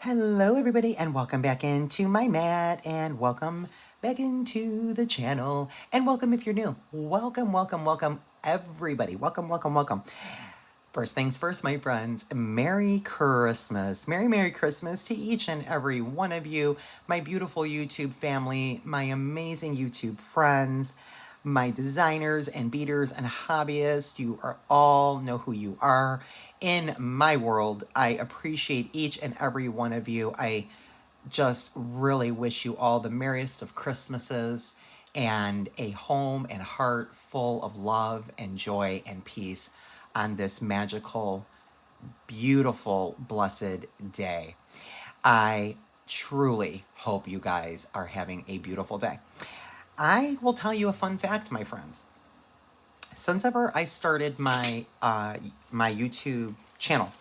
Hello everybody and welcome back into my mat and welcome back into the channel and welcome if you're new. Welcome everybody. Welcome. First things first, my friends, Merry Christmas. Merry Christmas to each and every one of you, my beautiful YouTube family, my amazing YouTube friends, my designers and beaters and hobbyists. You are all know who you are. In my world, I appreciate each and every one of you. I just really wish you all the merriest of Christmases and a home and heart full of love and joy and peace on this magical, beautiful, blessed day. I truly hope you guys are having a beautiful day. I will tell you a fun fact, my friends. Since ever I started my my YouTube channel,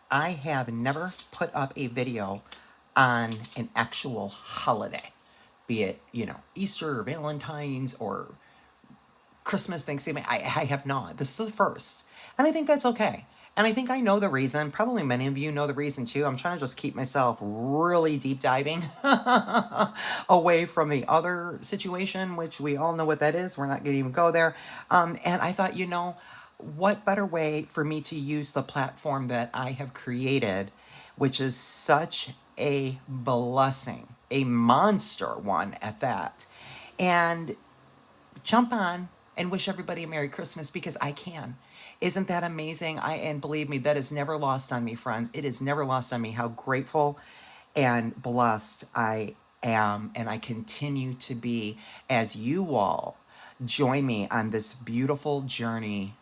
I have never put up a video on an actual holiday, be it, Easter or Valentine's or Christmas, Thanksgiving. I have not. This is the first. And I think that's okay. And I think I know the reason. Probably many of you know the reason too. I'm trying to just keep myself really deep diving away from the other situation, which we all know what that is. We're not going to even go there. And I thought, what better way for me to use the platform that I have created, which is such a blessing, a monster one at that, and jump on and wish everybody a Merry Christmas because I can. Isn't that amazing? And believe me, that is never lost on me, friends. It is never lost on me how grateful and blessed I am, and I continue to be as you all join me on this beautiful journey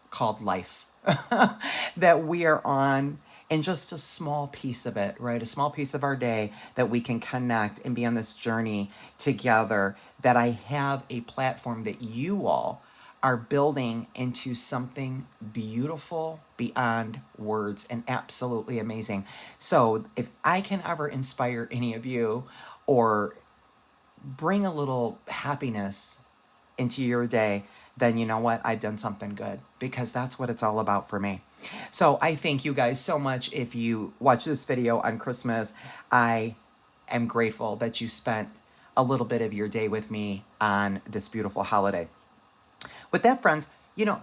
called life that we are on, and just a small piece of it, right? A small piece of our day that we can connect and be on this journey together, that I have a platform that you all are building into something beautiful beyond words and absolutely amazing. So if I can ever inspire any of you or bring a little happiness into your day, then you know what? I've done something good, because that's what it's all about for me. So I thank you guys so much. If you watch this video on Christmas, I am grateful that you spent a little bit of your day with me on this beautiful holiday. With that, friends,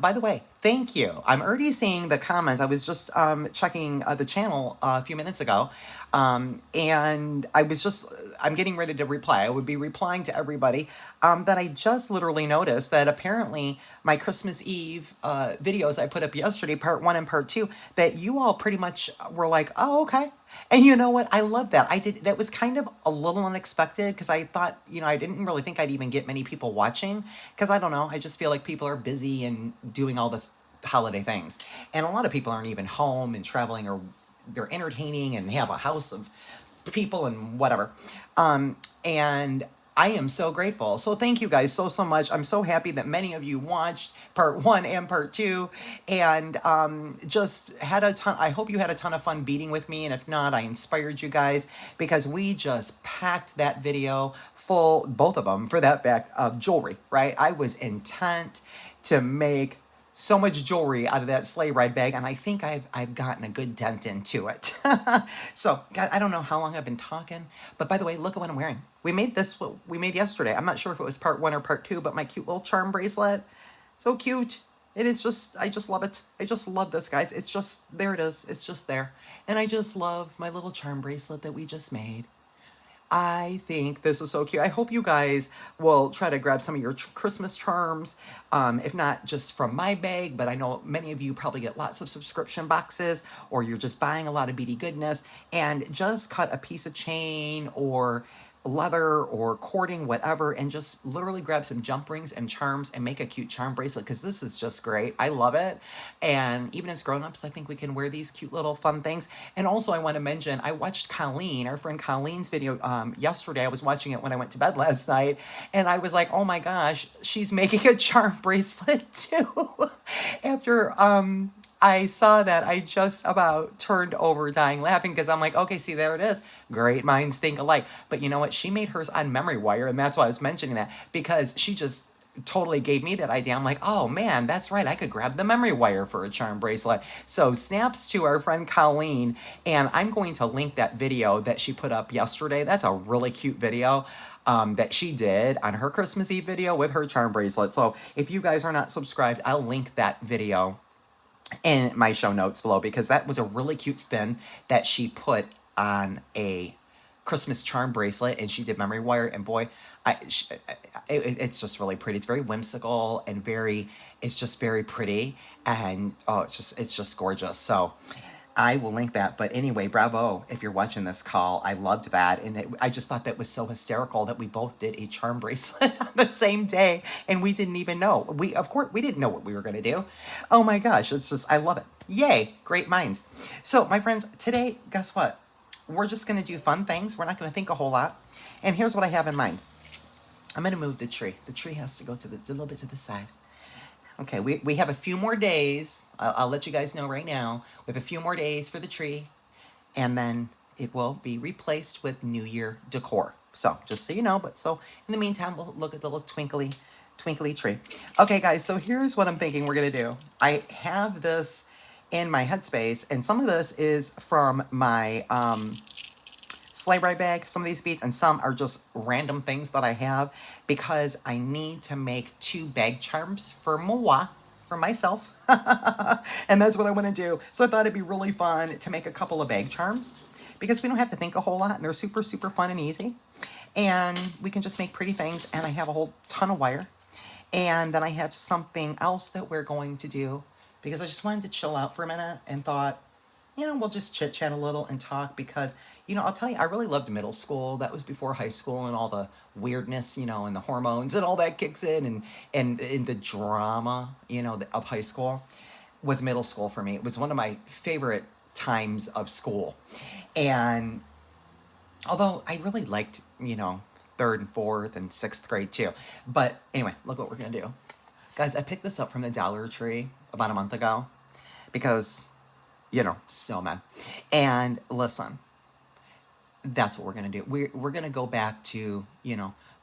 by the way, thank you. I'm already seeing the comments. I was just checking the channel a few minutes ago, and I'm getting ready to reply. I would be replying to everybody that I just literally noticed that apparently my Christmas Eve videos I put up yesterday, part 1 and part 2, that you all pretty much were like, oh, okay. And you know what? I love that. That was kind of a little unexpected, because I thought, I didn't really think I'd even get many people watching, because I don't know. I just feel like people are busy and doing all the holiday things. And a lot of people aren't even home and traveling, or they're entertaining and have a house of people and whatever. And I am so grateful. So thank you guys so much. I'm so happy that many of you watched part 1 and part 2, and just had a ton. I hope you had a ton of fun beating with me, and if not, I inspired you guys, because we just packed that video full, both of them for that back, of jewelry, right? I was intent to make so much jewelry out of that sleigh ride bag, and I think I've gotten a good dent into it. So, God, I don't know how long I've been talking, but by the way, look at what I'm wearing. We made yesterday. I'm not sure if it was part 1 or part 2, but my cute little charm bracelet, so cute. It is just, I just love it. I just love this, guys. It's just, there it is. It's just there. And I just love my little charm bracelet that we just made. I think this is so cute. I hope you guys will try to grab some of your Christmas charms, if not just from my bag, but I know many of you probably get lots of subscription boxes, or you're just buying a lot of beady goodness, and just cut a piece of chain or leather or cording, whatever, and just literally grab some jump rings and charms and make a cute charm bracelet, because this is just great. I love it. And even as grown-ups, I think we can wear these cute little fun things. And also, I want to mention, I watched Colleen, our friend Colleen's video yesterday. I was watching it when I went to bed last night, and I was like, oh my gosh, she's making a charm bracelet too. After I saw that, I just about turned over dying laughing, because I'm like, okay, see, there it is. Great minds think alike. But you know what? She made hers on memory wire, and that's why I was mentioning that, because she just totally gave me that idea. I'm like, oh man, that's right. I could grab the memory wire for a charm bracelet. So snaps to our friend Colleen. And I'm going to link that video that she put up yesterday. That's a really cute video that she did on her Christmas Eve video with her charm bracelet. So if you guys are not subscribed, I'll link that video in my show notes below, because that was a really cute spin that she put on a Christmas charm bracelet, and she did memory wire, and boy, it's just really pretty. It's very whimsical and it's just very pretty, and oh, it's just gorgeous. So I will link that. But anyway, bravo if you're watching this call. I loved that. And I just thought that was so hysterical that we both did a charm bracelet on the same day. And we didn't even know. Of course, we didn't know what we were going to do. Oh my gosh. It's just, I love it. Yay. Great minds. So my friends, today, guess what? We're just going to do fun things. We're not going to think a whole lot. And here's what I have in mind. I'm going to move the tree. The tree has to go to a little bit to the side. Okay, we have a few more days. I'll let you guys know right now. We have a few more days for the tree, and then it will be replaced with New Year decor. So, just so you know, but so in the meantime, we'll look at the little twinkly tree. Okay, guys, so here's what I'm thinking we're going to do. I have this in my headspace, and some of this is from my sleigh ride bag, some of these beads, and some are just random things that I have because I need to make 2 bag charms for moi, for myself. And that's what I want to do. So I thought it'd be really fun to make a couple of bag charms because we don't have to think a whole lot, and they're super, super fun and easy. And we can just make pretty things, and I have a whole ton of wire. And then I have something else that we're going to do because I just wanted to chill out for a minute and thought, we'll just chit chat a little and talk because, I'll tell you, I really loved middle school. That was before high school and all the weirdness, and the hormones and all that kicks in, and the drama, of high school was middle school for me. It was one of my favorite times of school. And although I really liked, third and fourth and sixth grade too. But anyway, look what we're going to do. Guys, I picked this up from the Dollar Tree about a month ago because snowmen. And listen, that's what we're going to do. We're going to go back to,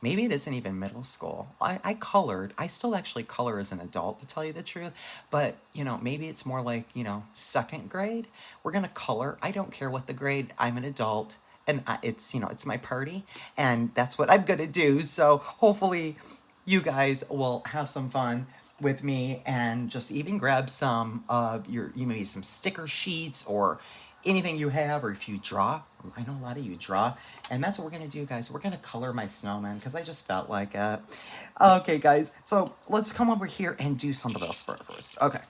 maybe it isn't even middle school. I colored. I still actually color as an adult, to tell you the truth. But, maybe it's more like, second grade. We're going to color. I don't care what the grade. I'm an adult. And it's my party. And that's what I'm going to do. So hopefully you guys will have some fun with me and just even grab some of maybe some sticker sheets or anything you have, or if you draw. I know a lot of you draw, and that's what we're gonna do, guys. We're gonna color my snowman because I just felt like it. Okay, guys, so let's come over here and do some of this first. Okay,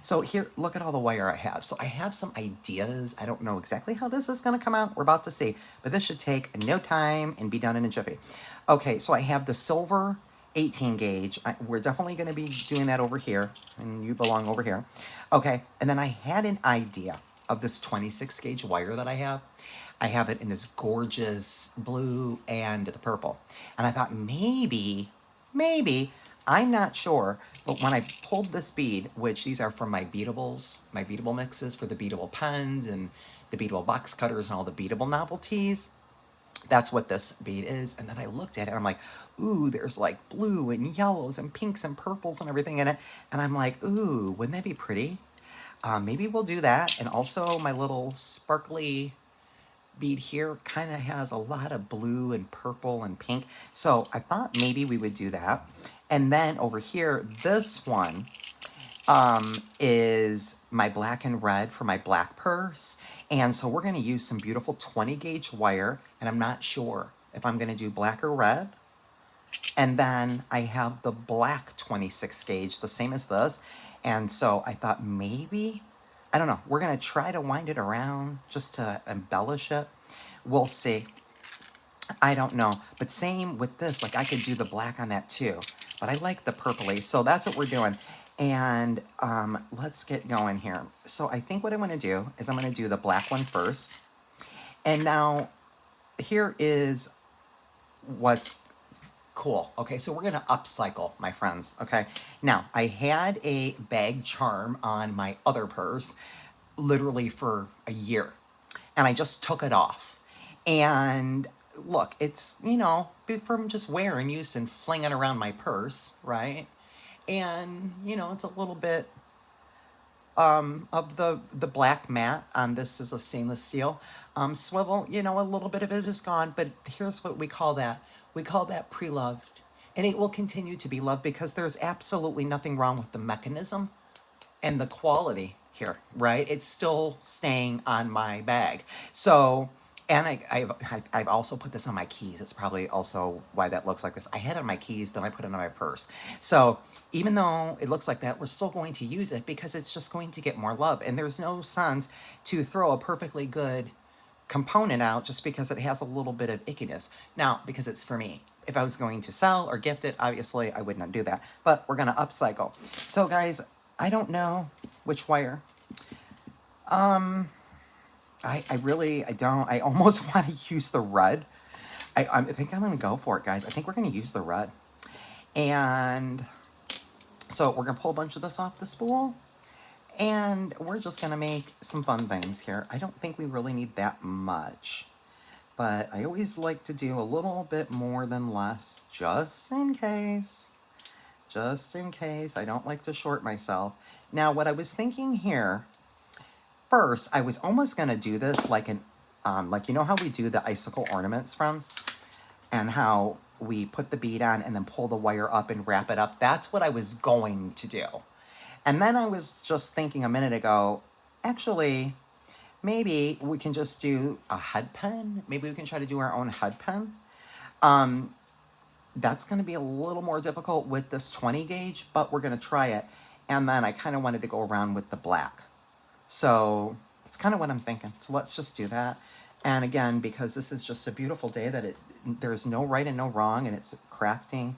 so here, look at all the wire I have. So I have some ideas. I don't know exactly how this is gonna come out. We're about to see, but this should take no time and be done in a jiffy. Okay, so I have the silver 18 gauge. We're definitely going to be doing that over here, and you belong over here. Okay, and then I had an idea of this 26 gauge wire that I have. I have it in this gorgeous blue and the purple. And I thought maybe, I'm not sure, but when I pulled this bead, which these are from my beadables, my beadable mixes for the beadable pens and the beadable box cutters and all the beadable novelties, that's what this bead is. And then I looked at it and I'm like, ooh, there's like blue and yellows and pinks and purples and everything in it. And I'm like, ooh, wouldn't that be pretty? Maybe we'll do that. And also my little sparkly bead here kind of has a lot of blue and purple and pink. So I thought maybe we would do that. And then over here, this one is my black and red for my black purse. And so we're going to use some beautiful 20 gauge wire. And I'm not sure if I'm going to do black or red. And then I have the black 26 gauge, the same as this. And so I thought maybe, I don't know, we're going to try to wind it around just to embellish it. We'll see. I don't know. But same with this, like I could do the black on that too. But I like the purpley. So that's what we're doing. And let's get going here. So I think what I'm going to do is I'm going to do the black one first. And now here is what's cool. Okay, so we're going to upcycle, my friends. Okay, now I had a bag charm on my other purse literally for a year. And I just took it off. And look, it's, from just wearing use and flinging around my purse, right? And, it's a little bit of the black mat on this is a stainless steel swivel. A little bit of it is gone, but here's what we call that. We call that pre-loved. And it will continue to be loved because there's absolutely nothing wrong with the mechanism and the quality here, right? It's still staying on my bag. So, and I've also put this on my keys. It's probably also why that looks like this. I had it on my keys, then I put it on my purse. So even though it looks like that, we're still going to use it because it's just going to get more love. And there's no sense to throw a perfectly good component out just because it has a little bit of ickiness. Now, because it's for me. If I was going to sell or gift it, obviously I would not do that. But we're going to upcycle. So guys, I don't know which wire. I don't. I almost want to use the red. I think I'm going to go for it, guys. I think we're going to use the red. And so we're going to pull a bunch of this off the spool. And we're just going to make some fun things here. I don't think we really need that much. But I always like to do a little bit more than less, just in case. Just in case. I don't like to short myself. Now, what I was thinking here, first, I was almost going to do this like how we do the icicle ornaments, friends? And how we put the bead on and then pull the wire up and wrap it up. That's what I was going to do. And then I was just thinking a minute ago, actually, maybe we can just do a head pen. Maybe we can try to do our own head pen. That's going to be a little more difficult with this 20 gauge, but we're going to try it. And then I kind of wanted to go around with the black. So that's kind of what I'm thinking. So let's just do that. And again, because this is just a beautiful day that there's no right and no wrong, and it's crafting,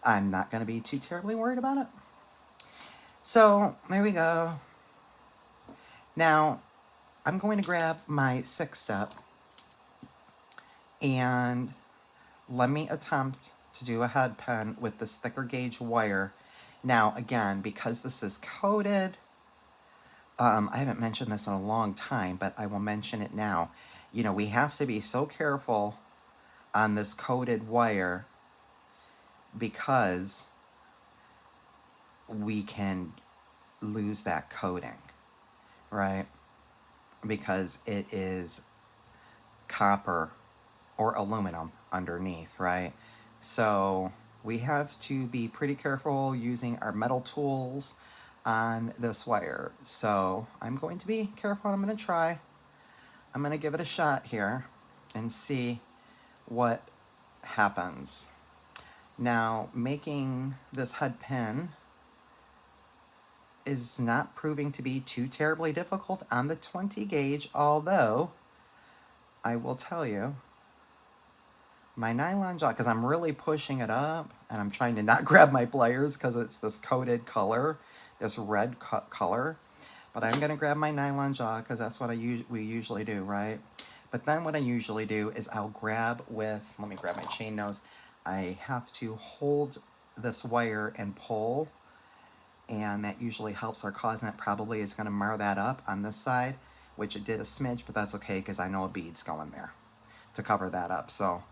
I'm not going to be too terribly worried about it. So there we go. Now, I'm going to grab my 6-step and let me attempt to do a head pen with this thicker gauge wire. Now, again, because this is coated, I haven't mentioned this in a long time, but I will mention it now. We have to be so careful on this coated wire because we can lose that coating, right? Because it is copper or aluminum underneath, right? So we have to be pretty careful using our metal tools on this wire. So I'm going to be careful. I'm going to try. I'm going to give it a shot here and see what happens. Now, making this head pin is not proving to be too terribly difficult on the 20 gauge, although I will tell you, my nylon jaw, because I'm really pushing it up and I'm trying to not grab my pliers because it's this coated color, this red color. But I'm going to grab my nylon jaw because that's what we usually do, right? But then what I usually do is I'll grab with, let me grab my chain nose. I have to hold this wire and pull, and that usually helps our cause, and that probably is going to mar that up on this side, which it did a smidge, but that's okay because I know a bead's going there to cover that up. So,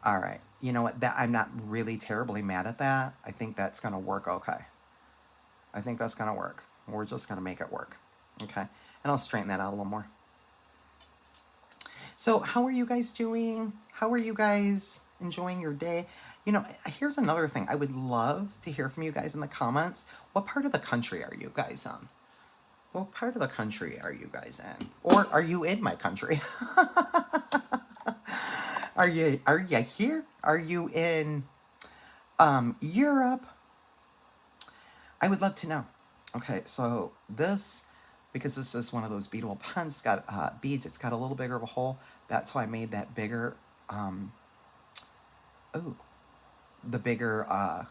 all right. You know what? I'm not really terribly mad at that. I think that's going to work okay. I think that's going to work. We're just going to make it work. Okay. And I'll straighten that out a little more. So how are you guys doing? How are you guys enjoying your day? Here's another thing. I would love to hear from you guys in the comments. What part of the country are you guys in? What part of the country are you guys in? Or are you in my country? Are you here? Are you in Europe? I would love to know. Okay, so because this is one of those beadable pens, it's got beads, it's got a little bigger of a hole. That's why I made that bigger, the bigger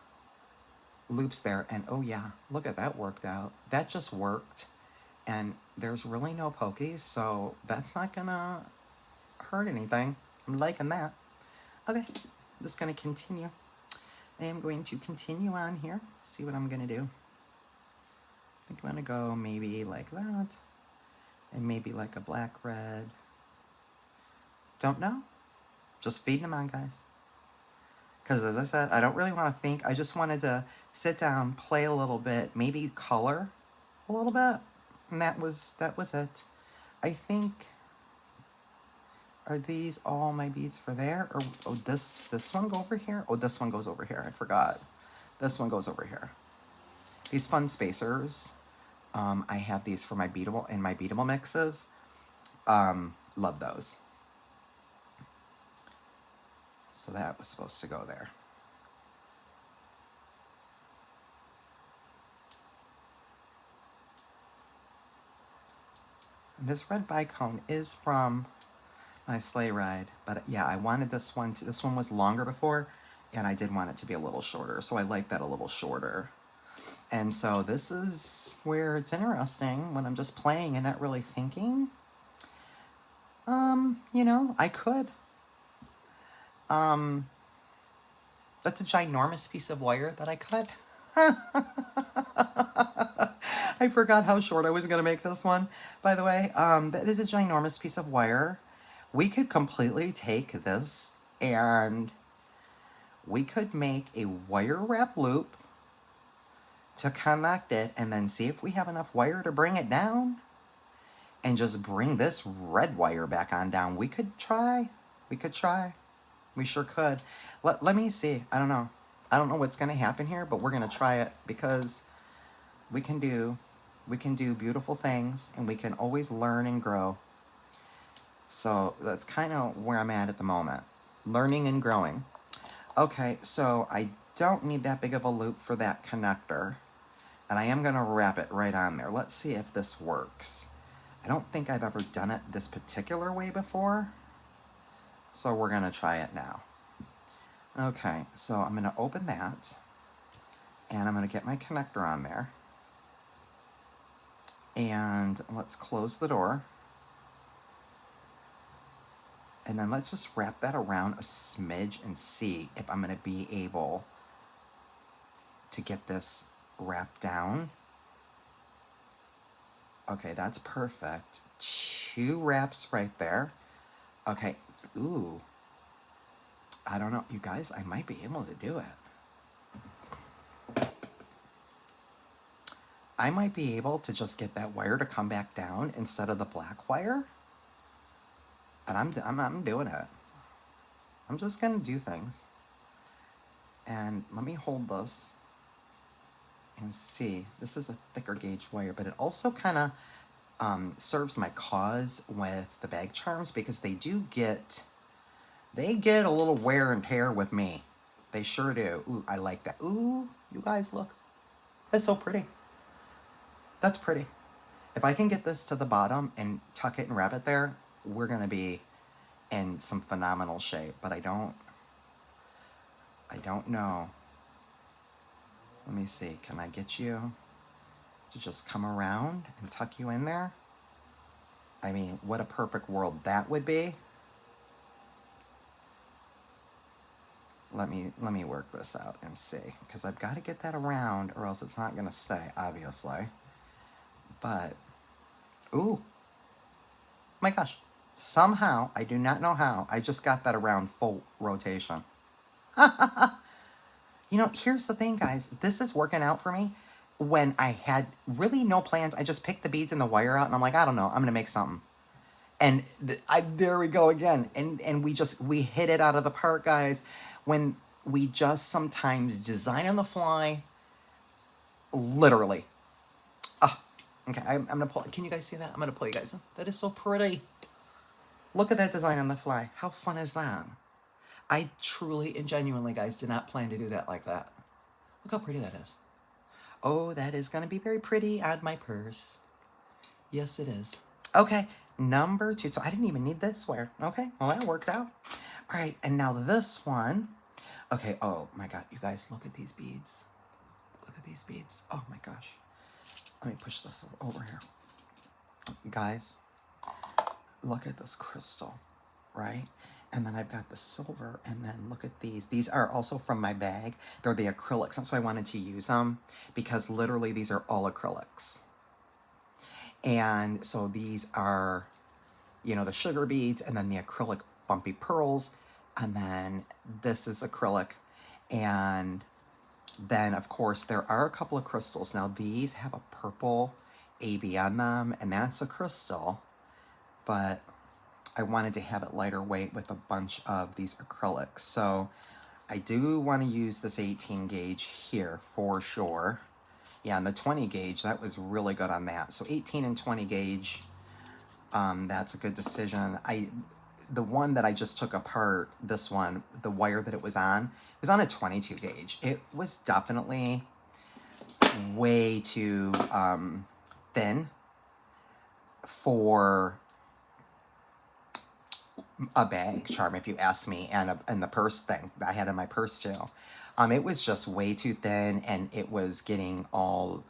loops there. And oh yeah, look at that worked out. That just worked. And there's really no pokies, so that's not gonna hurt anything. I'm liking that. Okay, just gonna continue. I am going to continue on here, see what I'm gonna do. I think I'm gonna go maybe like that, and maybe like a black red. Don't know. Just feeding them on, guys. Because as I said, I don't really want to think. I just wanted to sit down, play a little bit, maybe color a little bit. And that was it. I think, are these all my beads for there? Or, oh, this one go over here? Oh, this one goes over here. I forgot. This one goes over here. These fun spacers. I have these for my beadable, in my beadable mixes. Love those. So that was supposed to go there. And this red bicone is from my sleigh ride. But yeah, I wanted this one to, this one was longer before, and I did want it to be a little shorter. So I like that a little shorter. And so this is where it's interesting when I'm just playing and not really thinking. You know, I could. That's a ginormous piece of wire that I cut. I forgot how short I was going to make this one, by the way. That is a ginormous piece of wire. We could completely take this and we could make a wire wrap loop to connect it and then see if we have enough wire to bring it down and just bring this red wire back on down. We could try. We could try. We sure could. Let me see. I don't know. I don't know what's going to happen here, but we're going to try it because we can do beautiful things and we can always learn and grow. So that's kind of where I'm at the moment. Learning and growing. Okay, so I don't need that big of a loop for that connector. And I am going to wrap it right on there. Let's see if this works. I don't think I've ever done it this particular way before. So we're going to try it now. Okay, so I'm going to open that. And I'm going to get my connector on there. And let's close the door. And then let's just wrap that around a smidge and see if I'm going to be able to get this wrapped down. Okay, that's perfect. 2 wraps right there. Okay, ooh. I don't know, you guys, I might be able to do it. I might be able to just get that wire to come back down instead of the black wire. And I'm doing it. I'm just gonna do things. And let me hold this and see. This is a thicker gauge wire, but it also kind of serves my cause with the bag charms because they get a little wear and tear with me. They sure do. Ooh, I like that. Ooh, you guys look. That's so pretty. That's pretty. If I can get this to the bottom and tuck it and wrap it there, we're going to be in some phenomenal shape. But I don't know. Let me see. Can I get you to just come around and tuck you in there? I mean, what a perfect world that would be. Let me work this out and see. Because I've got to get that around or else it's not going to stay, obviously. But, ooh. My gosh. Somehow, I do not know how, I just got that around full rotation. You know, here's the thing, guys. This is working out for me. When I had really no plans, I just picked the beads and the wire out, and I'm like, I don't know, I'm going to make something. And there we go again. And we hit it out of the park, guys. When we just sometimes design on the fly, literally. Oh, okay, I'm going to pull. Can you guys see that? I'm going to pull you guys in. That is so pretty. Look at that design on the fly. How fun is that? I truly and genuinely, guys, did not plan to do that like that. Look how pretty that is. Oh, that is going to be very pretty on my purse. Yes, it is. Okay, number 2. So I didn't even need this wire. Okay, well, that worked out. All right, and now this one. Okay, oh my God, you guys, look at these beads. Look at these beads. Oh my gosh. Let me push this over here. Guys, look at this crystal, right? And then I've got the silver, and then look at these. These are also from my bag. They're the acrylics. That's why I wanted to use them, because literally these are all acrylics. And so these are, you know, the sugar beads, and then the acrylic bumpy pearls. And then this is acrylic. And then, of course, there are a couple of crystals. Now, these have a purple AB on them, and that's a crystal. But I wanted to have it lighter weight with a bunch of these acrylics. So I do want to use this 18 gauge here for sure. Yeah, and the 20 gauge, that was really good on that. So 18 and 20 gauge, that's a good decision. The one that I just took apart, this one, the wire that it was on a 22 gauge. It was definitely way too thin for a bag charm, if you ask me, and the purse thing that I had in my purse too. It was just way too thin, and it was getting all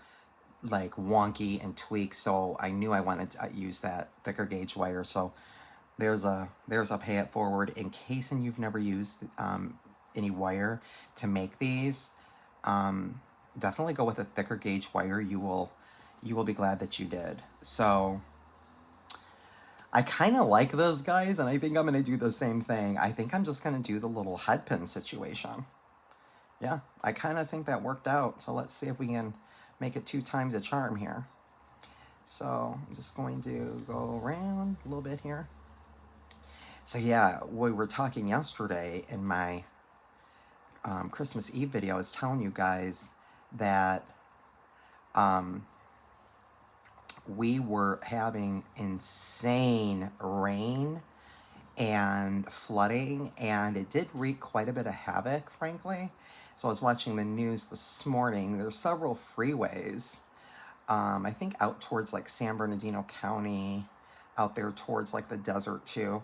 like wonky and tweaked. So I knew I wanted to use that thicker gauge wire. So there's a pay it forward in case and you've never used any wire to make these. Definitely go with a thicker gauge wire. You will be glad that you did. So I kind of like those guys, and I think I'm going to do the same thing. I think I'm just going to do the little head pin situation. Yeah, I kind of think that worked out. So let's see if we can make it 2 times a charm here. So I'm just going to go around a little bit here. So yeah, we were talking yesterday in my Christmas Eve video. I was telling you guys that we were having insane rain and flooding, and it did wreak quite a bit of havoc, frankly. So I was watching the news this morning. There's several freeways, I think out towards like San Bernardino County, out there towards like the desert too.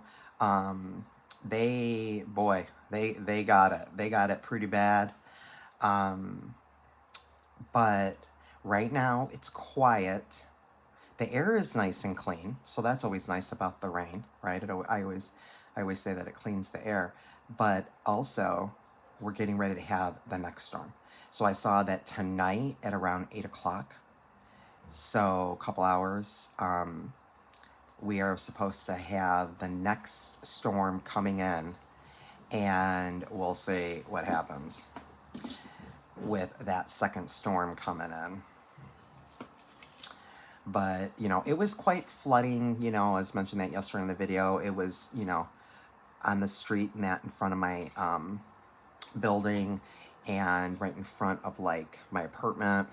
They got it. They got it pretty bad. But right now it's quiet. The air is nice and clean, so that's always nice about the rain, right? I always say that it cleans the air, but also we're getting ready to have the next storm. So I saw that tonight at around 8 o'clock, so a couple hours, we are supposed to have the next storm coming in, and we'll see what happens with that second storm coming in. But, you know, it was quite flooding, you know, as mentioned that yesterday in the video. It was, you know, on the street and that in front of my building and right in front of, like, my apartment.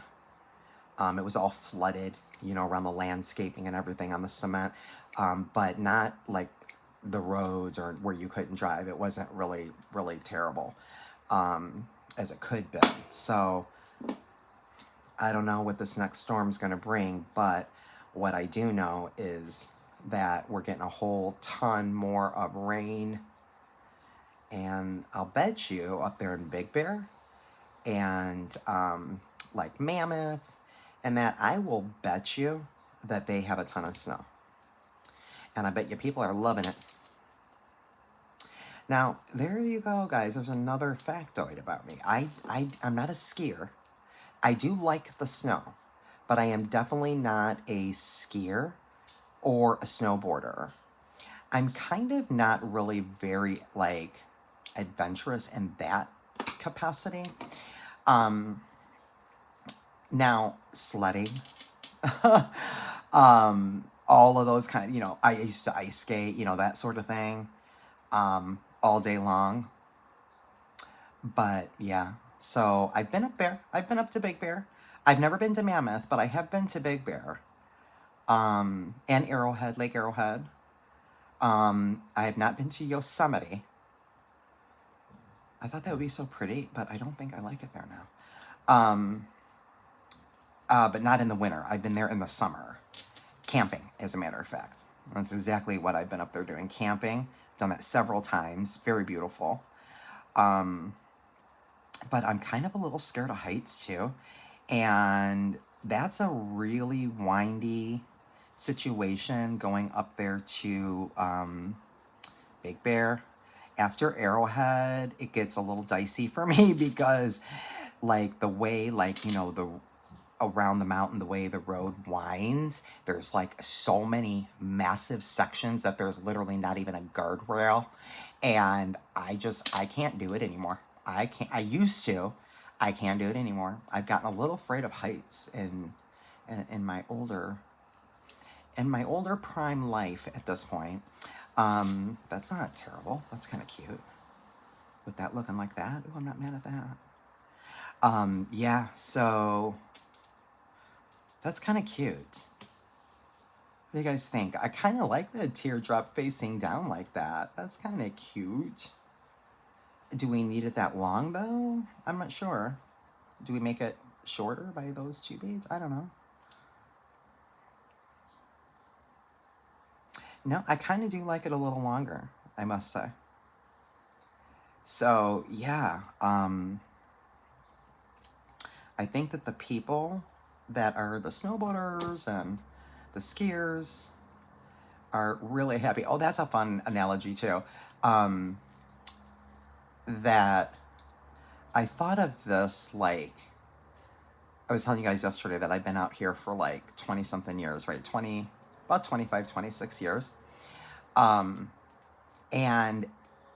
It was all flooded, you know, around the landscaping and everything on the cement. But not, like, the roads or where you couldn't drive. It wasn't really, really terrible as it could be. So I don't know what this next storm's going to bring, but what I do know is that we're getting a whole ton more of rain. And I'll bet you up there in Big Bear and like Mammoth and that, I will bet you that they have a ton of snow. And I bet you people are loving it. Now, there you go, guys. There's another factoid about me. I'm not a skier. I do like the snow, but I am definitely not a skier or a snowboarder. I'm kind of not really very, like, adventurous in that capacity. Now, sledding, all of those kind of, you know, I used to ice skate, you know, that sort of thing, all day long. But, yeah. So I've been up there. I've been up to Big Bear. I've never been to Mammoth, but I have been to Big Bear. And Arrowhead, Lake Arrowhead. I have not been to Yosemite. I thought that would be so pretty, but I don't think I like it there now. But not in the winter. I've been there in the summer. Camping, as a matter of fact. That's exactly what I've been up there doing. Camping. Done that several times. Very beautiful. But I'm kind of a little scared of heights too. And that's a really windy situation going up there to Big Bear. After Arrowhead, it gets a little dicey for me because, like, the way, like, you know, around the mountain, the way the road winds, there's like so many massive sections that there's literally not even a guardrail. And I can't do it anymore. I used to. I can't do it anymore. I've gotten a little afraid of heights in my older prime life at this point. That's not terrible. That's kind of cute. With that looking like that. Ooh, I'm not mad at that. Yeah, so that's kind of cute. What do you guys think? I kind of like the teardrop facing down like that. That's kind of cute. Do we need it that long though? I'm not sure. Do we make it shorter by those 2 beads? I don't know. No, I kind of do like it a little longer, I must say. So yeah, I think that the people that are the snowboarders and the skiers are really happy. Oh, that's a fun analogy too. That I thought of this, like, I was telling you guys yesterday that I've been out here for like 20 something years, right? About 25, 26 years. And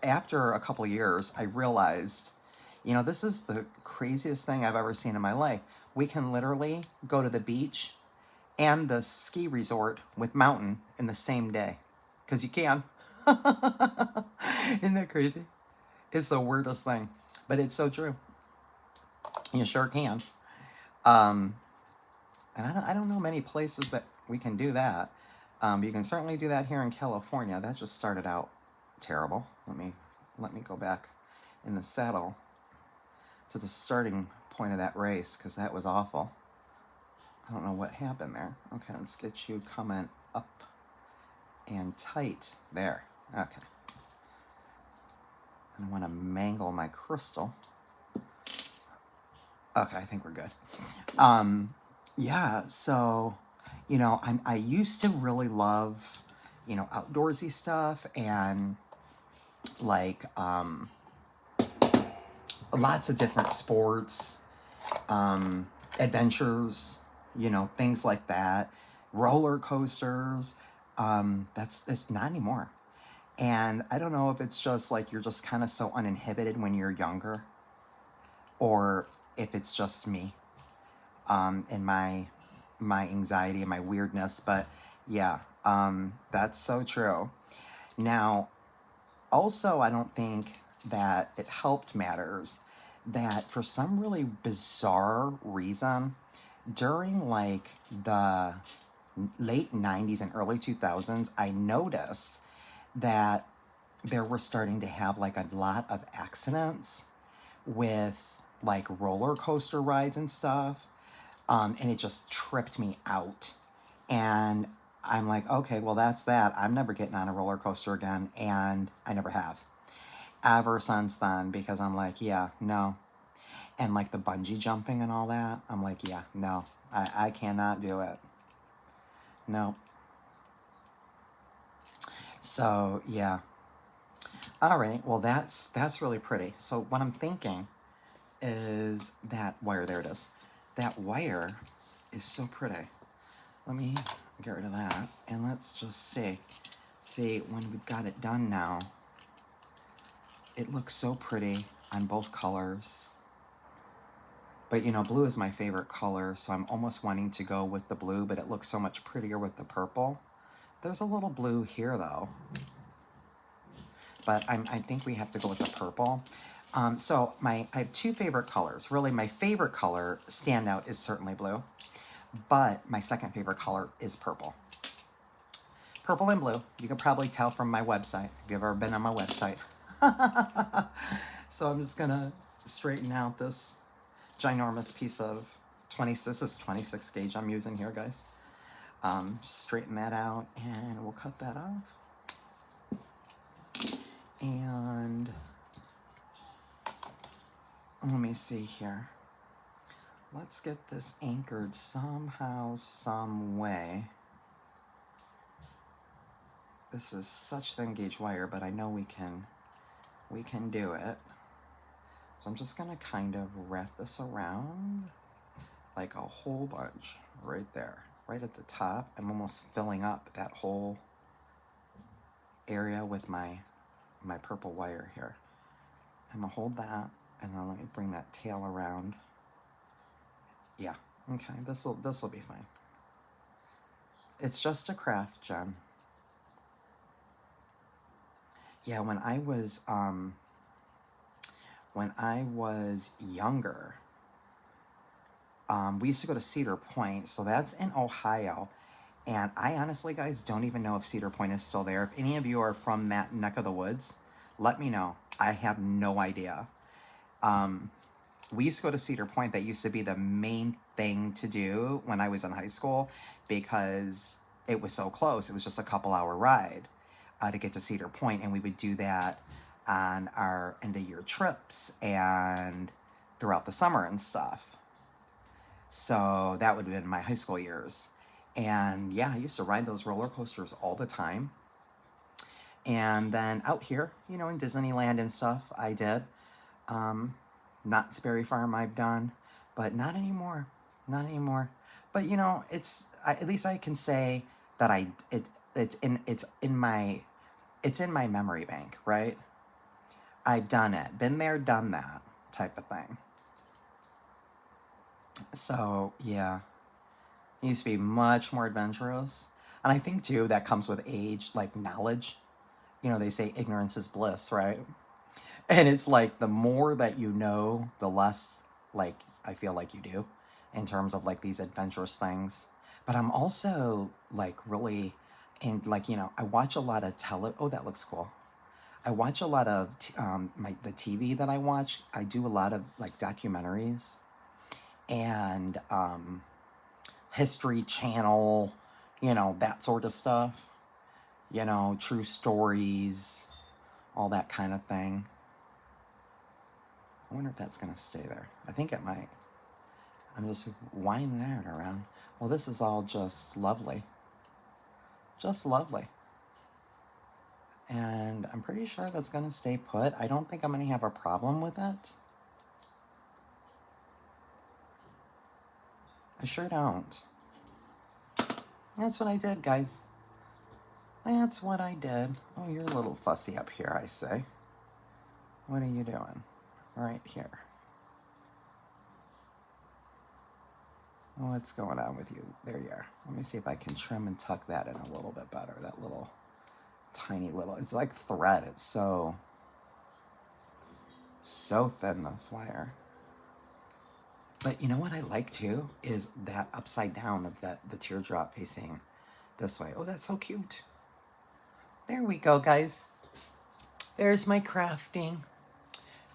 after a couple of years, I realized, this is the craziest thing I've ever seen in my life. We can literally go to the beach and the ski resort with mountain in the same day. Because you can. Isn't that crazy? It's the weirdest thing. But it's so true. You sure can. And I don't know many places that we can do that. But you can certainly do that here in California. That just started out terrible. Let me go back in the saddle to the starting point of that race, because that was awful. I don't know what happened there. Okay, let's get you coming up and tight there. Okay. I want to mangle my crystal. Okay, I think we're good. Yeah, so, I used to really love, outdoorsy stuff and like lots of different sports, adventures, things like that, roller coasters. It's not anymore. And I don't know if it's just like you're just kind of so uninhibited when you're younger, or if it's just me, and my anxiety and my weirdness. But yeah, that's so true. Now, also, I don't think that it helped matters that for some really bizarre reason, during like the late 90s and early 2000s, I noticed that there were starting to have like a lot of accidents with like roller coaster rides and stuff. And it just tripped me out. And I'm like, okay, well, that's that. I'm never getting on a roller coaster again. And I never have. Ever since then, because I'm like, yeah, no. And like the bungee jumping and all that, I'm like, yeah, no. I cannot do it. No. So, yeah. All right, well, that's really pretty. So what I'm thinking is that wire, there it is. That wire is so pretty. Let me get rid of that, and let's just see when we've got it done now. It looks so pretty on both colors. But blue is my favorite color, so I'm almost wanting to go with the blue, but it looks so much prettier with the purple. There's a little blue here though. But I think we have to go with the purple. So I have 2 favorite colors. Really, my favorite color standout is certainly blue, but my second favorite color is purple. Purple and blue. You can probably tell from my website, if you've ever been on my website. So I'm just gonna straighten out this ginormous piece of this is 26 gauge I'm using here, guys. Just straighten that out, and we'll cut that off. And let me see here. Let's get this anchored somehow, some way. This is such thin gauge wire, but I know we can do it. So I'm just gonna kind of wrap this around like a whole bunch right there, right at the top. I'm almost filling up that whole area with my purple wire here. I'm gonna hold that, and then let me bring that tail around. Yeah, okay, this'll be fine. It's just a craft, Jen. Yeah, when I was younger, we used to go to Cedar Point, so that's in Ohio. And I honestly, guys, don't even know if Cedar Point is still there. If any of you are from that neck of the woods, let me know. I have no idea. We used to go to Cedar Point. That used to be the main thing to do when I was in high school because it was so close. It was just a couple-hour ride to get to Cedar Point, and we would do that on our end-of-year trips and throughout the summer and stuff. So that would have been my high school years. And yeah, I used to ride those roller coasters all the time. And then out here, in Disneyland and stuff, I did. Knott's Berry Farm I've done, but not anymore. Not anymore. But at least I can say that it's in my memory bank, right? I've done it. Been there, done that type of thing. So, yeah. It used to be much more adventurous. And I think, too, that comes with age, like knowledge. They say ignorance is bliss, right? And it's like the more that you know, the less, like, I feel like you do in terms of, like, these adventurous things. But I'm also, like, really, and, like, I watch a lot of oh, that looks cool. I watch a lot of the TV that I watch. I do a lot of, like, documentaries and History Channel, that sort of stuff, true stories, all that kind of thing. I wonder if that's going to stay there. I think it might. I'm just winding that around. Well, this is all just lovely. Just lovely. And I'm pretty sure that's going to stay put. I don't think I'm going to have a problem with it. I sure don't. That's what I did, guys. That's what I did. Oh, you're a little fussy up here, I say. What are you doing? Right here. What's going on with you? There you are. Let me see if I can trim and tuck that in a little bit better. That little, tiny little, it's like thread. It's so thin, this wire. But you know what I like too is that upside down of the teardrop facing this way. Oh, that's so cute. There we go, guys. There's my crafting.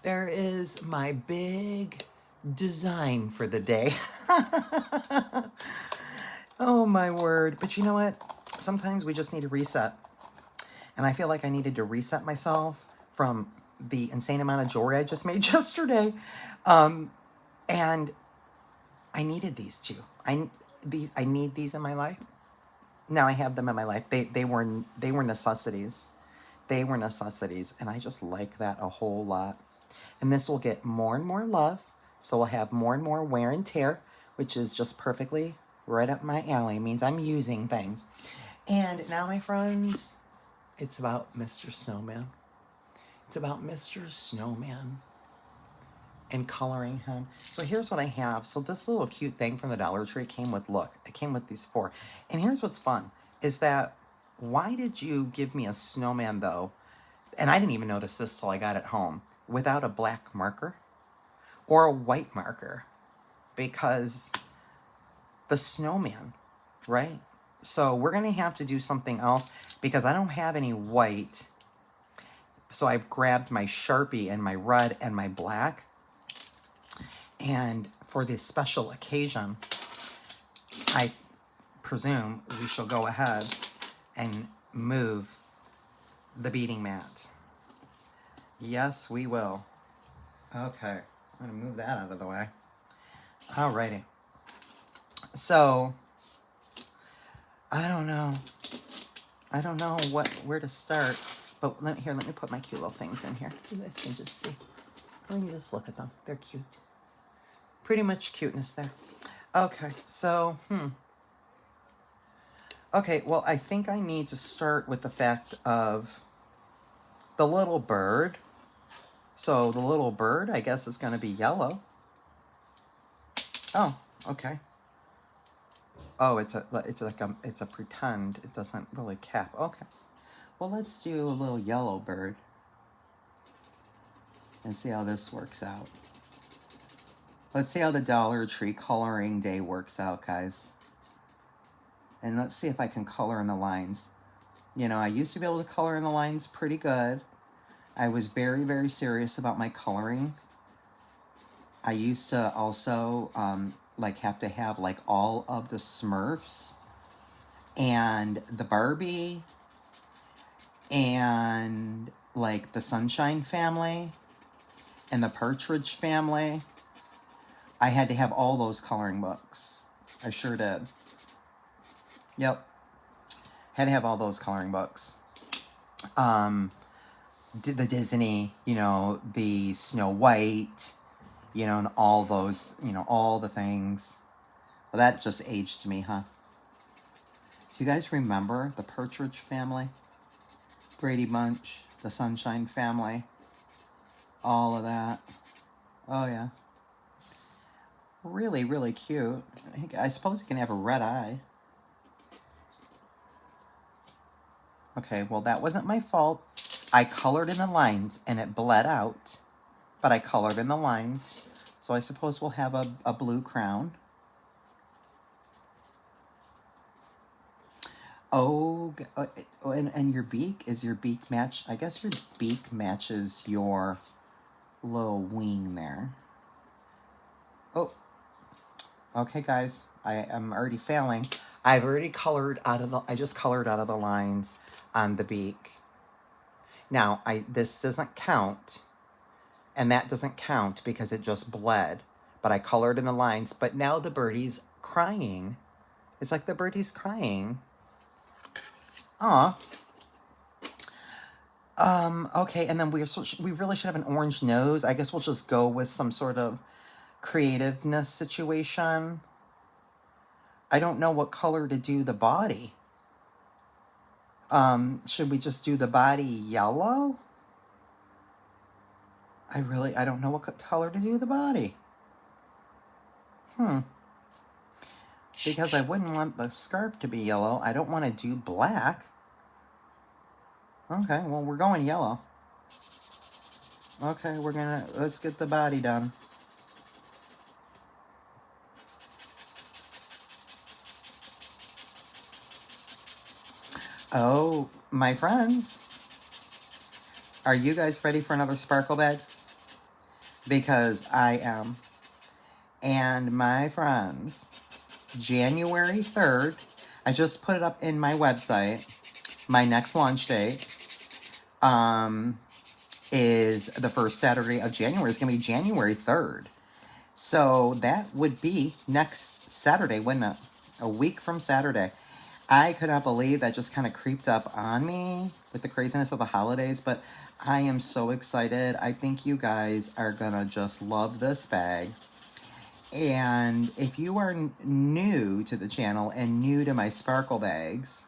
There is my big design for the day. Oh my word. But you know what? Sometimes we just need to reset. And I feel like I needed to reset myself from the insane amount of jewelry I just made yesterday. And I needed these two. I need these in my life. Now I have them in my life. They were necessities. They were necessities, and I just like that a whole lot. And this will get more and more love, so we'll have more and more wear and tear, which is just perfectly right up my alley. It means I'm using things. And now, my friends, it's about Mr. Snowman. It's about Mr. Snowman and coloring him. So here's what I have. So this little cute thing from the Dollar Tree came with, look, it came with these 4. And here's what's fun, is that, why did you give me a snowman, though? And I didn't even notice this till I got it home, without a black marker or a white marker, because the snowman, right? So we're going to have to do something else because I don't have any white. So I've grabbed my Sharpie and my red and my black. And for this special occasion, I presume we shall go ahead and move the beading mat. Yes, we will. Okay, I'm going to move that out of the way. Alrighty. So, I don't know where to start. But let me put my cute little things in here. You guys can just see. Let me just look at them. They're cute. Pretty much cuteness there. Okay, so, Okay, well, I think I need to start with the fact of the little bird. So the little bird, I guess, is going to be yellow. Oh, okay. Oh, it's a pretend. It doesn't really cap. Okay. Well, let's do a little yellow bird and see how this works out. Let's see how the Dollar Tree coloring day works out, guys. And let's see if I can color in the lines. You know, I used to be able to color in the lines pretty good. I was very, very serious about my coloring. I used to also like have to have like all of the Smurfs and the Barbie and like the Sunshine Family and the Partridge Family. I had to have all those coloring books. I sure did. Yep. Had to have all those coloring books. The Disney, you know, the Snow White, you know, and all those, you know, all the things. Well, that just aged me, huh? Do you guys remember the Partridge Family? Brady Bunch, the Sunshine Family, all of that. Oh, yeah. Really, really cute. I suppose you can have a red eye. Okay, well, that wasn't my fault. I colored in the lines and it bled out, but I colored in the lines. So I suppose we'll have a blue crown. Oh, and your beak, is your beak match? I guess your beak matches your little wing there. Oh, okay, guys, I am already failing. I've already colored out of I just colored out of the lines on the beak. Now, this doesn't count, and that doesn't count because it just bled. But I colored in the lines, but now the birdie's crying. It's like the birdie's crying. Aw. Okay, and then we really should have an orange nose. I guess we'll just go with some sort of creativeness situation. I don't know what color to do the body. Should we just do the body yellow? I don't know what color to do the body. Because I wouldn't want the scarf to be yellow. I don't want to do black. Okay, well, we're going yellow. Okay, let's get the body done. Oh, my friends, are you guys ready for another sparkle bag? Because I am. And my friends, January 3rd, I just put it up in my website. My next launch date is the first Saturday of January. It's going to be January 3rd. So that would be next Saturday, wouldn't it? A week from Saturday. I could not believe that just kind of creeped up on me with the craziness of the holidays, but I am so excited. I think you guys are going to just love this bag. And if you are new to the channel and new to my sparkle bags,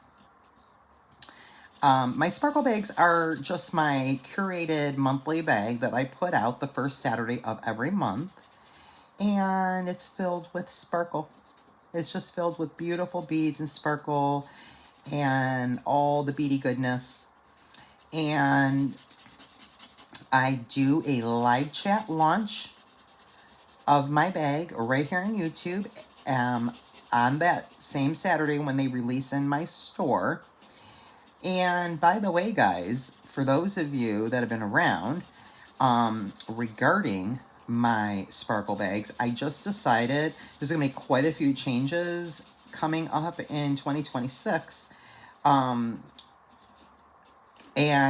my sparkle bags are just my curated monthly bag that I put out the first Saturday of every month. And it's filled with sparkle. It's just filled with beautiful beads and sparkle and all the beady goodness. And I do a live chat launch of my bag right here on YouTube on that same Saturday when they release in my store. And by the way, guys, for those of you that have been around, regarding my sparkle bags, I just decided there's going to be quite a few changes coming up in 2026. And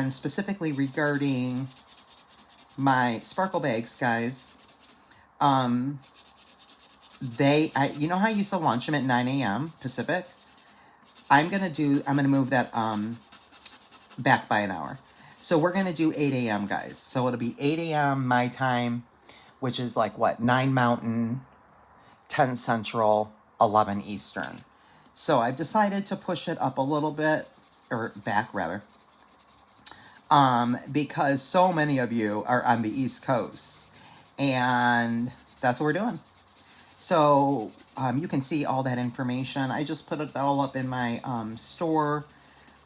specifically regarding my sparkle bags, guys, you know how I used to launch them at 9 a.m. Pacific? I'm going to move that back by an hour. So we're going to do 8 a.m., guys. So it'll be 8 a.m. my time, which is like, what, 9 Mountain, 10 Central, 11 Eastern. So I've decided to push it up a little bit, or back rather, because so many of you are on the East Coast, and that's what we're doing. So you can see all that information. I just put it all up in my store.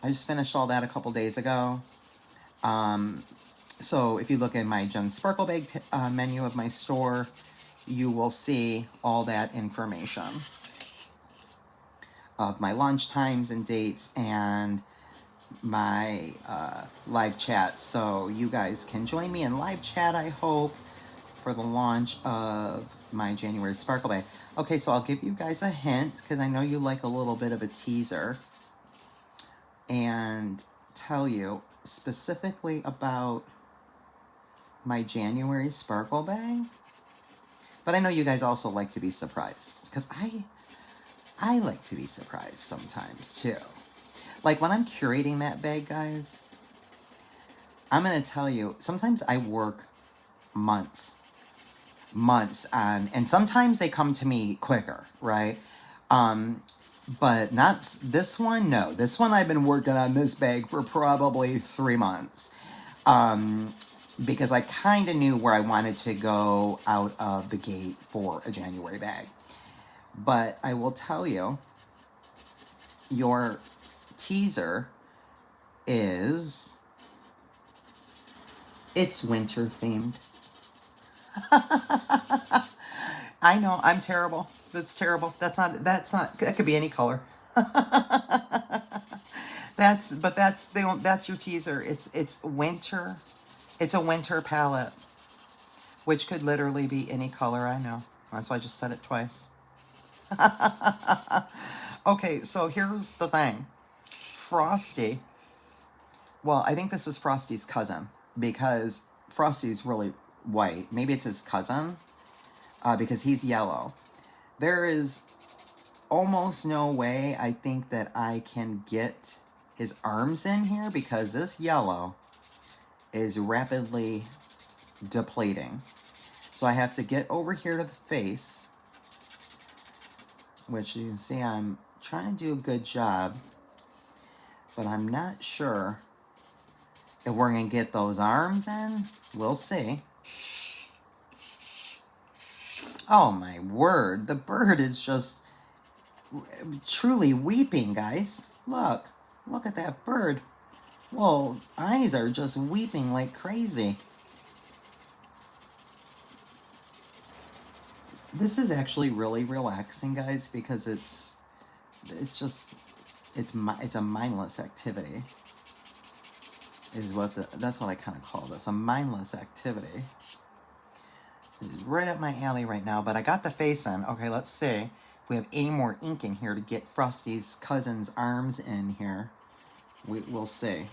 I just finished all that a couple days ago. So if you look at my Jen Sparkle Bag menu of my store, you will see all that information of my launch times and dates and my live chat. So you guys can join me in live chat, I hope, for the launch of my January Sparkle Bag. Okay, so I'll give you guys a hint, because I know you like a little bit of a teaser, and tell you specifically about my January Sparkle Bag. But I know you guys also like to be surprised, because I like to be surprised sometimes too. Like when I'm curating that bag, guys, I'm going to tell you, sometimes I work months on, and sometimes they come to me quicker, right? But not this one. No, this one I've been working on this bag for probably 3 months. Because I kind of knew where I wanted to go out of the gate for a January bag. But I will tell you, your teaser is, it's winter themed. I know, I'm terrible. That's terrible. That's not, that could be any color. That's your teaser. It's winter. It's a winter palette, which could literally be any color, I know. That's why I just said it twice. Okay, so here's the thing. Frosty, well, I think this is Frosty's cousin, because Frosty's really white. Maybe it's his cousin, because he's yellow. There is almost no way, I think, that I can get his arms in here, because this yellow is rapidly depleting. So I have to get over here to the face, which you can see I'm trying to do a good job, but I'm not sure if we're going to get those arms in. We'll see. Oh my word, the bird is just truly weeping, guys. Look at that bird. Well, eyes are just weeping like crazy. This is actually really relaxing, guys, because it's a mindless activity. That's what I kind of call this, a mindless activity. It's right up my alley right now, but I got the face in. Okay, let's see if we have any more ink in here to get Frosty's cousin's arms in here. We'll see.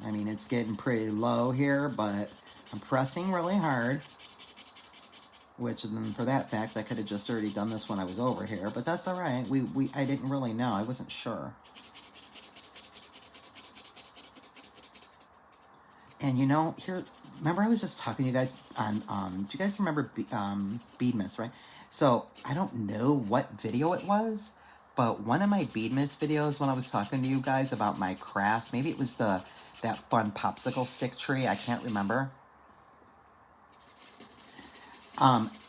I mean, it's getting pretty low here, but I'm pressing really hard. Which, then for that fact, I could have just already done this when I was over here, but that's all right. I didn't really know. I wasn't sure. And you know, here, remember I was just talking to you guys on, do you guys remember Beadmas, right? So, I don't know what video it was, but one of my Beadmas videos when I was talking to you guys about my crafts, maybe it was that fun popsicle stick tree, I can't remember.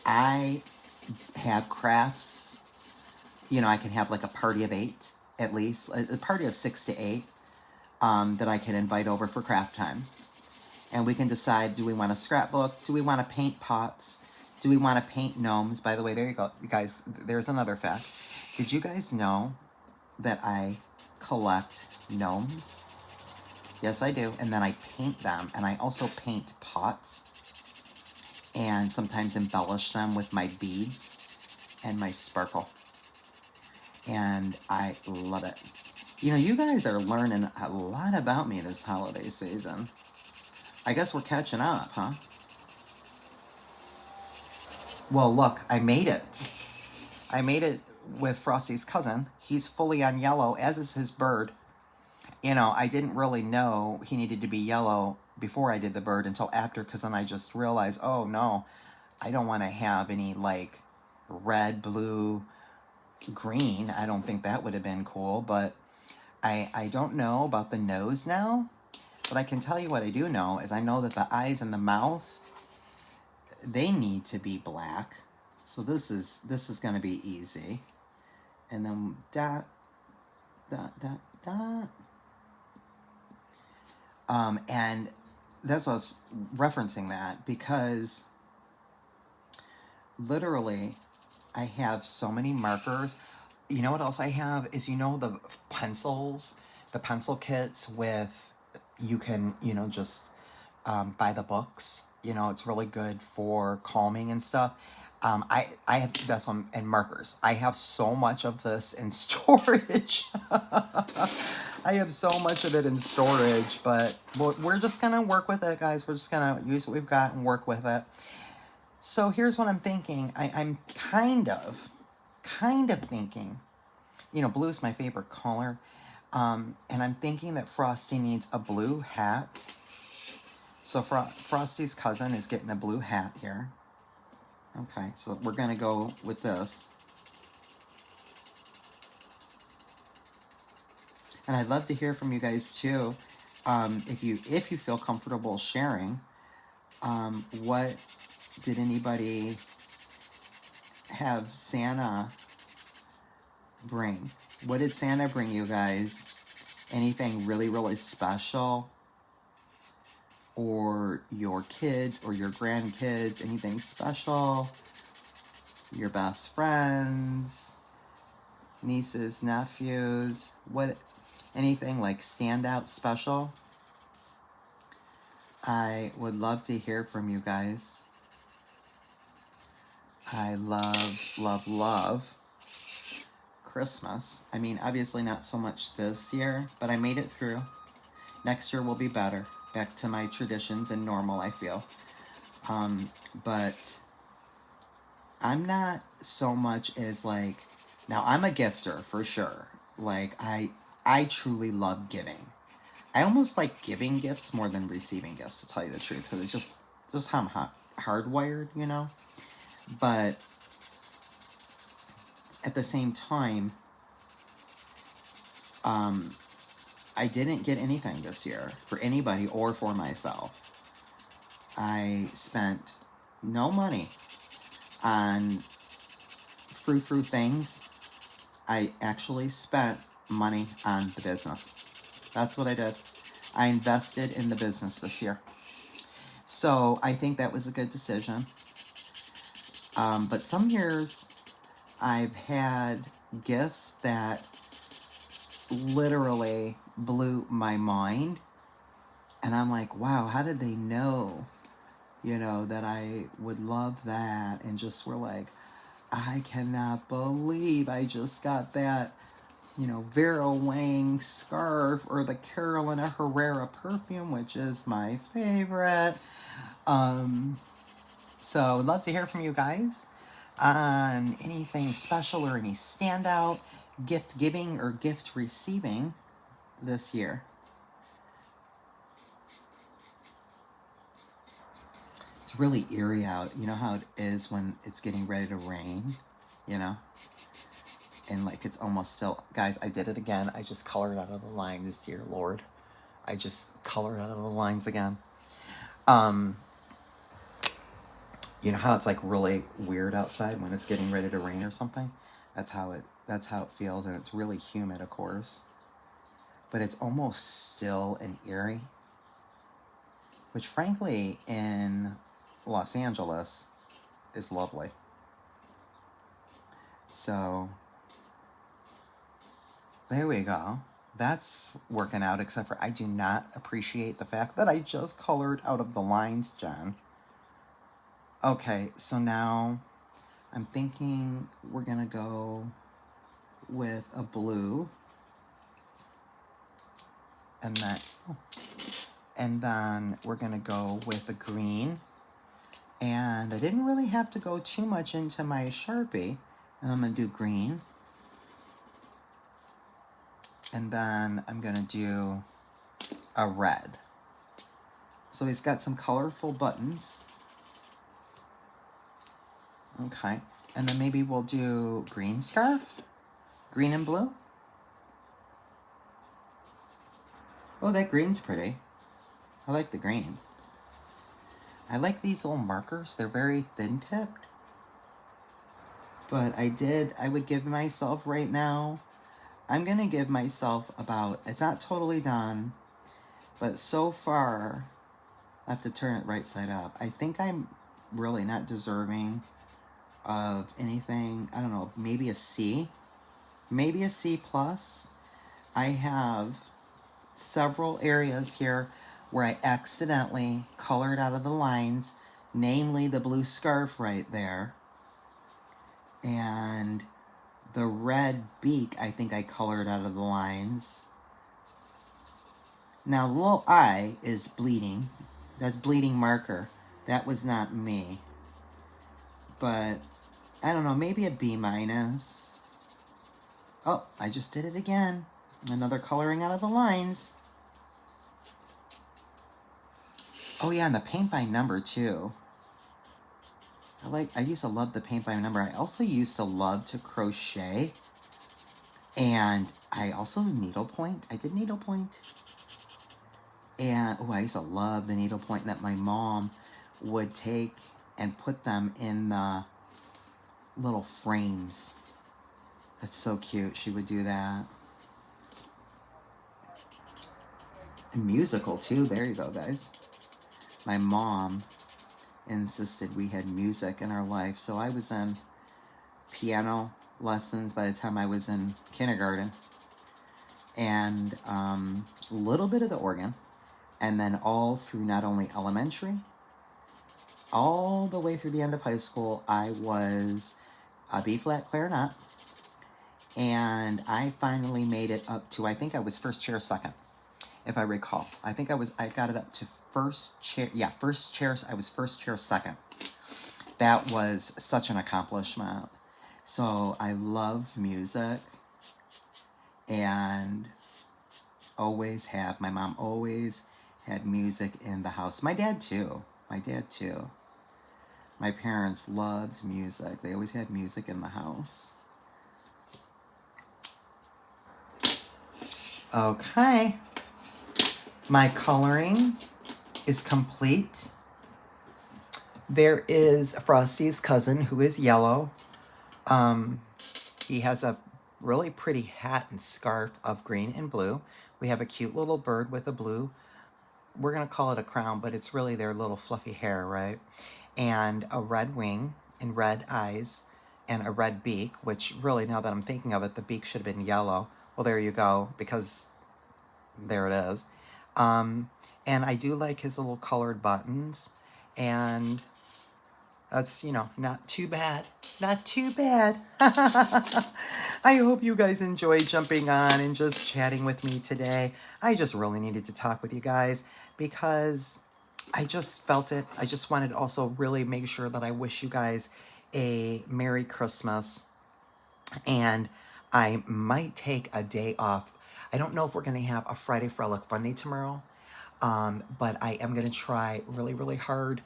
I have crafts, you know, I can have like a party of 8, at least, a party of 6 to 8, that I can invite over for craft time. And we can decide, do we want a scrapbook? Do we want to paint pots? Do we want to paint gnomes? By the way, there you go, you guys, there's another fact. Did you guys know that I collect gnomes? Yes, I do. And then I paint them, and I also paint pots, and sometimes embellish them with my beads and my sparkle. And I love it. You know, you guys are learning a lot about me this holiday season. I guess we're catching up, huh? Well, look, I made it. I made it with Frosty's cousin. He's fully on yellow, as is his bird. You know, I didn't really know he needed to be yellow before I did the bird until after, because then I just realized, oh no, I don't want to have any like red, blue, green. I don't think that would have been cool, but I don't know about the nose now. But I can tell you what I do know is I know that the eyes and the mouth, they need to be black. So this is going to be easy. And then dot, dot, dot, dot. And that's what I was referencing that because literally I have so many markers. You know what else I have is, you know, the pencils, the pencil kits with, you can, you know, just buy the books. You know, it's really good for calming and stuff. I have, that's one, and markers. I have so much of this in storage. I have so much of it in storage, but we're just gonna work with it, guys. We're just gonna use what we've got and work with it. So here's what I'm thinking. I'm kind of thinking, you know, blue's my favorite color. And I'm thinking that Frosty needs a blue hat. So Frosty's cousin is getting a blue hat here. Okay, so we're gonna go with this. And I'd love to hear from you guys too. If you feel comfortable sharing, what did anybody have Santa bring? What did Santa bring you guys? Anything really, really special? Or your kids or your grandkids, anything special? Your best friends, nieces, nephews, what, anything like standout special? I would love to hear from you guys. I love Christmas. I mean, obviously not so much this year, but I made it through. Next year will be better. Back to my traditions and normal, I feel. But I'm not so much as like, now I'm a gifter for sure. Like I truly love giving. I almost like giving gifts more than receiving gifts, to tell you the truth, because it's just how I'm hardwired, you know. But at the same time, I didn't get anything this year for anybody or for myself. I spent no money on frou things. I actually spent money on the business. That's what I did. I invested in the business this year. So I think that was a good decision. But some years I've had gifts that literally blew my mind. And I'm like, wow, how did they know, you know, that I would love that? And just were like, I cannot believe I just got that, you know, Vera Wang scarf or the Carolina Herrera perfume, which is my favorite. So I'd love to hear from you guys on anything special or any standout gift giving or gift receiving this year. It's really eerie out. You know how it is when it's getting ready to rain, you know? And like it's almost still, guys, I did it again. I just colored out of the lines, dear Lord. I just colored out of the lines again. You know how it's like really weird outside when it's getting ready to rain or something? That's how it feels, and it's really humid, of course. But it's almost still and eerie. Which frankly in Los Angeles is lovely. So there we go. That's working out, except for I do not appreciate the fact that I just colored out of the lines, Jen. Okay, so now I'm thinking we're gonna go with a blue. And then we're gonna go with a green. And I didn't really have to go too much into my Sharpie. And I'm gonna do green. And then I'm gonna do a red. So he's got some colorful buttons. Okay. And then maybe we'll do green scarf. Green and blue. Oh, that green's pretty. I like the green. I like these little markers. They're very thin-tipped. But I would give myself right now, I'm going to give myself about, it's not totally done, but so far, I have to turn it right side up. I think I'm really not deserving of anything. I don't know, maybe a C. Maybe a C plus. I have several areas here where I accidentally colored out of the lines, namely the blue scarf right there. And the red beak, I think I colored out of the lines. Now, the little eye is bleeding. That's bleeding marker. That was not me. But, I don't know, maybe a B minus. Oh, I just did it again. Another coloring out of the lines. Oh yeah, and the paint by number too. I used to love the paint by number. I also used to love to crochet. And I also needlepoint. I did needlepoint. And, oh, I used to love the needlepoint that my mom would take and put them in the little frames. That's so cute. She would do that. And musical, too. There you go, guys. My mom insisted we had music in our life. So I was in piano lessons by the time I was in kindergarten. And a little bit of the organ. And then all through not only elementary, all the way through the end of high school, I was a B-flat clarinet. And I finally made it up to, I think I was first chair second, if I recall. I got it up to first chair, I was first chair second. That was such an accomplishment. So I love music and always have, my mom always had music in the house. My dad too. My parents loved music. They always had music in the house. Okay. My coloring is complete. There is Frosty's cousin who is yellow. He has a really pretty hat and scarf of green and blue. We have a cute little bird with a blue, we're going to call it a crown, but it's really their little fluffy hair, right? And a red wing and red eyes and a red beak, which really, now that I'm thinking of it, the beak should have been yellow. Well, there you go, because there it is. And I do like his little colored buttons, and that's, not too bad. Not too bad. I hope you guys enjoyed jumping on and just chatting with me today. I just really needed to talk with you guys because I just felt it. I just wanted to also really make sure that I wish you guys a Merry Christmas. And I might take a day off. I don't know if we're going to have a Friday Frolic Fun Day tomorrow. But I am going to try really, really hard.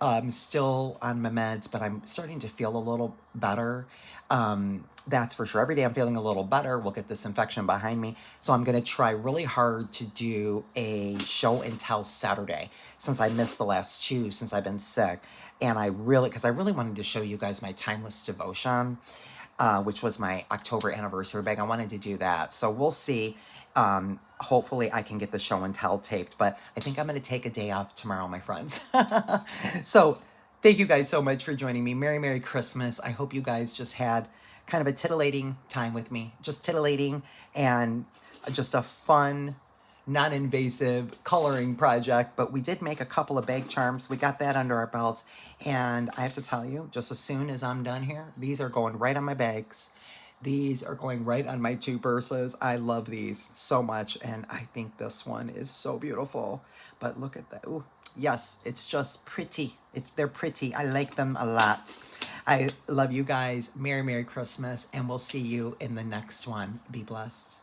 I'm still on my meds, but I'm starting to feel a little better. That's for sure. Every day I'm feeling a little better. We'll get this infection behind me. So I'm going to try really hard to do a show and tell Saturday, since I missed the last two since I've been sick. And because I really wanted to show you guys my timeless devotion, which was my October anniversary bag. I wanted to do that. So we'll see. Hopefully I can get the show and tell taped, but I think I'm going to take a day off tomorrow, my friends. So thank you guys so much for joining me. Merry, Merry Christmas. I hope you guys just had kind of a titillating time with me, just titillating, and just a fun, non-invasive coloring project. But we did make a couple of bag charms. We got that under our belts. And I have to tell you, just as soon as I'm done here, these are going right on my bags. These are going right on my two purses. I love these so much, and I think this one is so beautiful. But look at that. Ooh, yes, it's just pretty. They're pretty. I like them a lot. I love you guys. Merry, Merry Christmas, and we'll see you in the next one. Be blessed.